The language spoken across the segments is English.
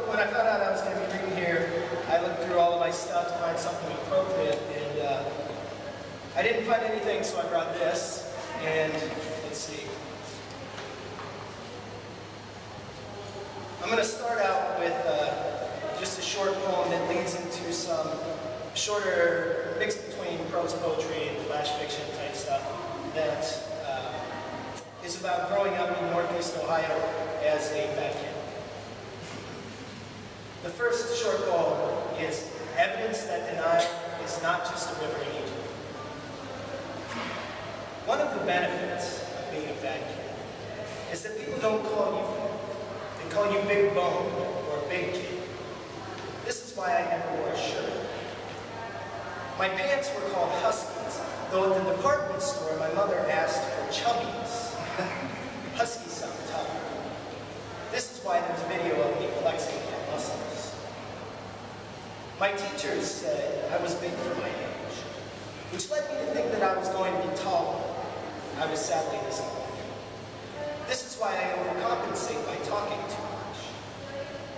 when I found out I was going to be reading here, I looked through all of my stuff to find something appropriate, and I didn't find anything, so I brought this, and let's see. I'm going to start out with just a short poem that leads into some shorter mix between prose poetry and flash fiction type stuff that is about growing up in Northeast Ohio as a fat kid. The first short poem is Evidence That Denial is Not Just a River in Egypt. One of the benefits of being a fat kid is that people don't call you fat. They call you Big Bone or Big Kid. This is why I never wore a shirt. My pants were called Huskies, though at the department store my mother asked for Chubbies. Huskies sound tougher. This is why there's video of me flexing my muscles. My teachers said I was big for my age, which led me to think that I was going to be taller. I was sadly disappointed. This is why I overcompensate by talking too much.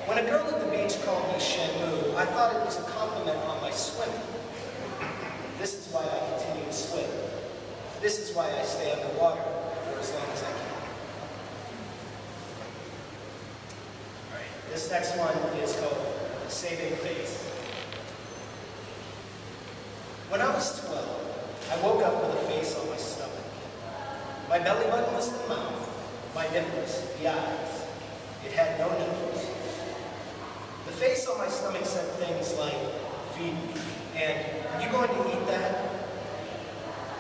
When a girl at the beach called me Shamu, I thought it was a compliment on my swimming. This is why I continue to swim. This is why I stay underwater for as long as I can. All right, this next one is called Saving Face. When I was 12, I woke up with a face on my stomach. My belly button was the mouth, my nipples, the eyes. It had no nose. The face on my stomach said things like, feed me, and are you going to eat that?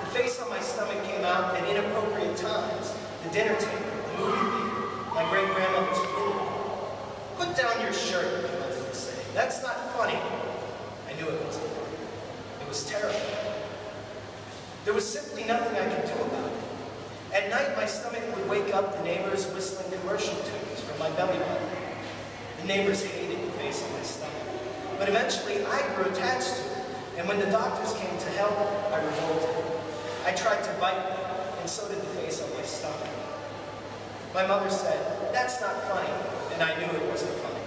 The face on my stomach came out at inappropriate times. The dinner table, the movie theater, my great-grandmother's funeral. Put down your shirt, my mother would say. That's not funny. I knew it wasn't funny. It was terrible. There was simply nothing I could do about it. At night, my stomach would wake up the neighbors whistling commercial tunes from my belly button. The neighbors hated the face on my stomach. But eventually, I grew attached to it. And when the doctors came to help, I revolted. I tried to bite them, and so did the face on my stomach. My mother said, "That's not funny," and I knew it wasn't funny.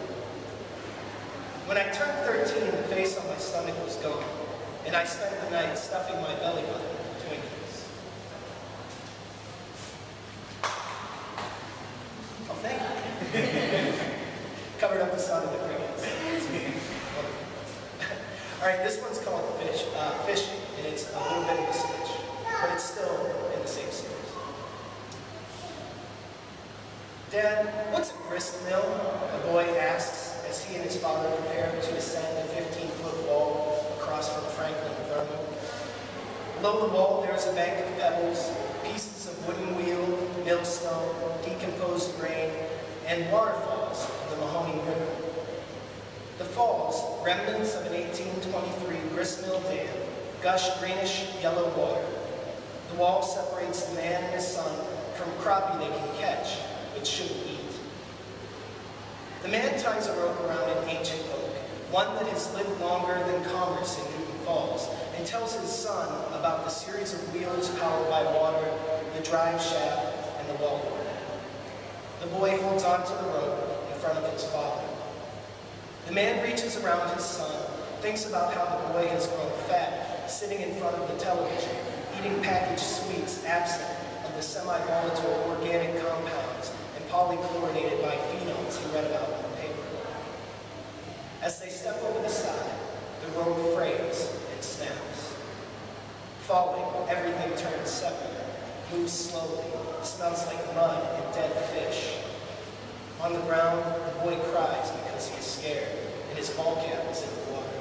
When I turned 13, the face on my stomach was gone, and I spent the night stuffing my belly button with Twinkies. Oh, thank you. Covered up the sound of the crickets. All right, this one's called Fishing, and it's a little bit of a switch, but it's still in the same series. Dad, what's a grist mill? A boy asks as he and his father prepare to descend a 15-foot wall across from Franklin Thermal. Below the wall, there is a bank of pebbles, pieces of wooden wheel, millstone, decomposed grain, and waterfalls of the Mahoning River. The falls, remnants of an 1823 gristmill dam, gush greenish yellow water. The wall separates the man and his son from crappie they can catch, but shouldn't eat. The man ties a rope around an ancient oak, one that has lived longer than commerce in Newton Falls, and tells his son about the series of wheels powered by water, the drive shaft, and the wallboard. The boy holds onto the rope in front of his father. The man reaches around his son, thinks about how the boy has grown fat, sitting in front of the television, eating packaged sweets absent of the semi-volatile organic compounds and polychlorinated biphenyls he read about in the paper. As they step over the side, the rope frays and snaps. Falling, everything turns sepia, moves slowly, smells like mud and dead fish. On the ground, the boy cries because he is scared, and his ball cap is in the water.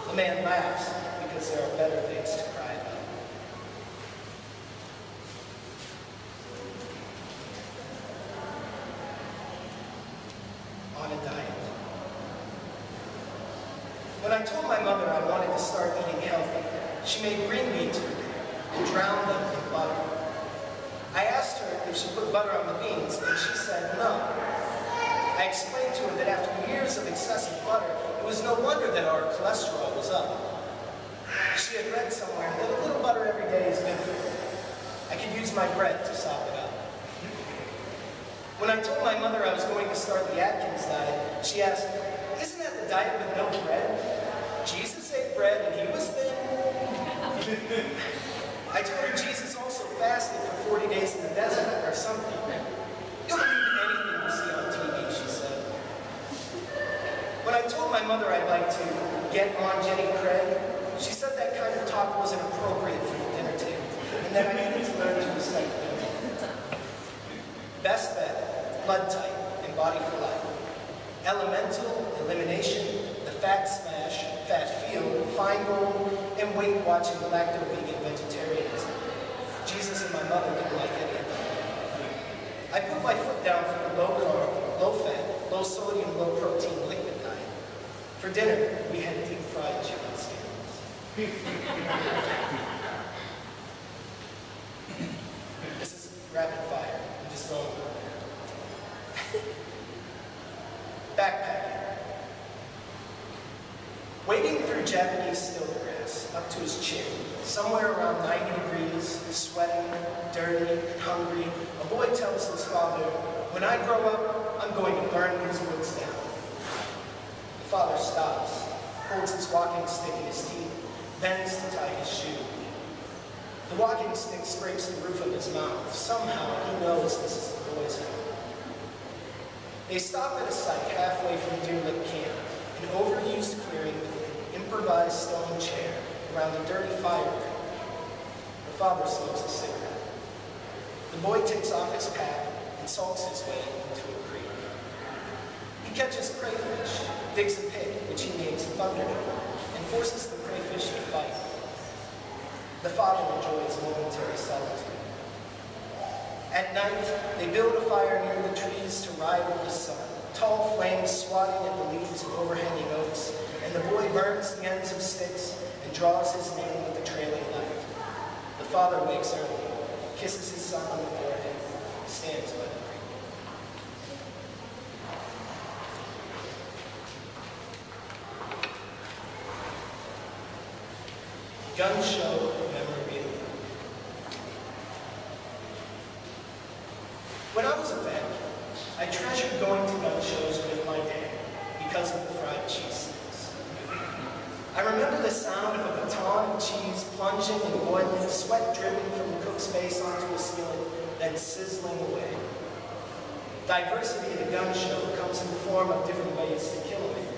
The man laughs because there are better things to cry about. On a diet. When I told my mother I wanted to start eating healthy, she made green beans for dinner and drowned them in butter. I asked her if she put butter on the beans, and she said no. I explained to her that after years of excessive butter, it was no wonder that our cholesterol was up. She had read somewhere that a little butter every day is good for you. I could use my bread to sop it up. When I told my mother I was going to start the Atkins diet, she asked, "Isn't that the diet with no bread? Jesus ate bread and he was thin." I told her Jesus also fasted for 40 days in the desert or something. "You'll believe anything you see on TV," she said. When I told my mother I'd like to get on Jenny Craig, she said that kind of talk wasn't appropriate for the dinner table, and that I needed to learn to respect women. Best bet, blood type, and body for life. Elemental, elimination, the fat smash, fat field, fine gold, and weight watching lacto-vegan vegetarianism. Jesus and my mother didn't like any of that. I put my foot down for the low-carb, low-fat, low-sodium, low-protein liquid diet. For dinner, we had deep-fried chicken skins. This is rapid fire. I'm just going. Backpacking. Wading through Japanese stiltgrass up to his chin, somewhere around 90 degrees, sweating, dirty, and hungry, a boy tells his father, "When I grow up, I'm going to burn these woods down." The father stops, holds his walking stick in his teeth, bends to tie his shoe. The walking stick scrapes the roof of his mouth. Somehow he knows this is the boy's home. They stop at a site halfway from Deer Lick Camp, an overused clearing with an improvised stone chair around a dirty fire pit. The father smokes a cigarette. The boy takes off his pack and salts his way into a creek. He catches crayfish, digs a pit, which he names Thunderdome, and forces the crayfish to fight. The father enjoys momentary solitude. At night, they build a fire near the trees to rival the sun, tall flames swatting at the leaves of overhanging oaks, and the boy burns the ends of sticks and draws his name with the trailing light. The father wakes early, kisses his son on the forehead, and stands by the creek. Gun show memorabilia. When I was a vet, I treasured going to gun shows with my dad because of the fried cheese sticks. I remember the sound of a baton of cheese plunging and boiling, sweat dripping from the cook's face onto a ceiling, then sizzling away. Diversity at a gun show comes in the form of different ways to kill a man.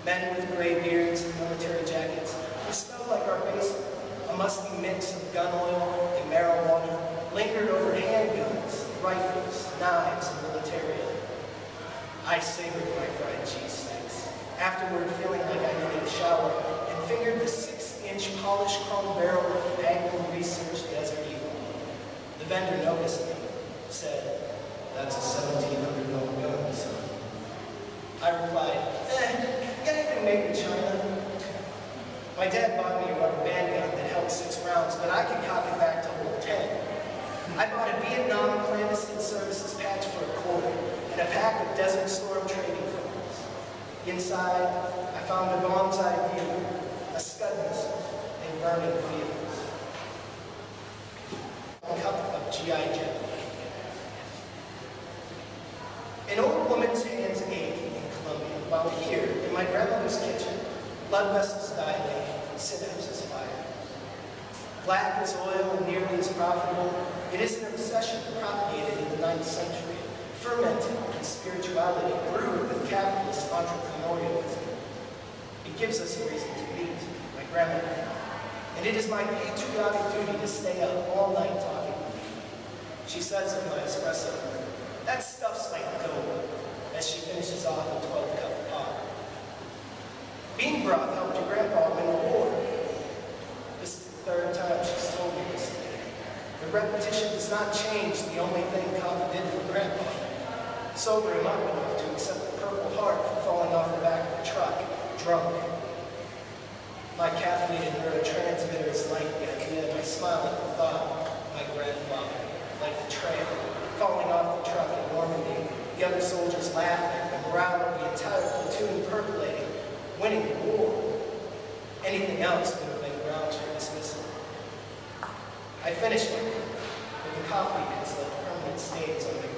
Men with gray beards and military jackets who smell like our basement, a musty mix of gun oil and marijuana, lingered over handguns, rifles, knives, and militaria. I savored my fried cheese sticks, afterward feeling like I needed a shower, and fingered the 6-inch polished chrome barrel of Magnum Research Desert Eagle. The vendor noticed me, said, "That's a $1,700 gun, son." I replied, anything made in China. My dad bought me a rubber band gun that held 6 rounds, but I could cock it back to hold 10. I bought a Vietnam Clandestine Services patch for $1 and a pack of Desert Storm trading cards. Inside, I found a bonsai view, a scud missile, and burning fields. A cup of G.I. Joe. An old woman's hands ache in Colombia, while here, in my grandmother's kitchen, blood vessels dilate and synapses fire. Black as oil and nearly as profitable, it is an obsession propagated in the 9th century, fermented in spirituality, brewed with capitalist entrepreneurialism. It gives us a reason to meet, my grandmother, and it is my patriotic duty to stay up all night talking with her. She says in my espresso, "That stuff's like gold," as she finishes off a 12-cup pot. Bean broth helped your grandpa win the war. This is the 3rd time she's told me this today. But repetition does not change the only thing coffee did for grandpa. Sober him up enough to accept the Purple Heart for falling off the back of the truck, drunk. My caffeinated neurotransmitters like the idea, and I smile at the thought, my grandfather, like the trail, falling off the truck in Normandy, the other soldiers laughing, the morale of the entire platoon percolating, winning the war. Anything else would have been grounds for dismissal. I finished my cup, but the coffee has left permanent stains on my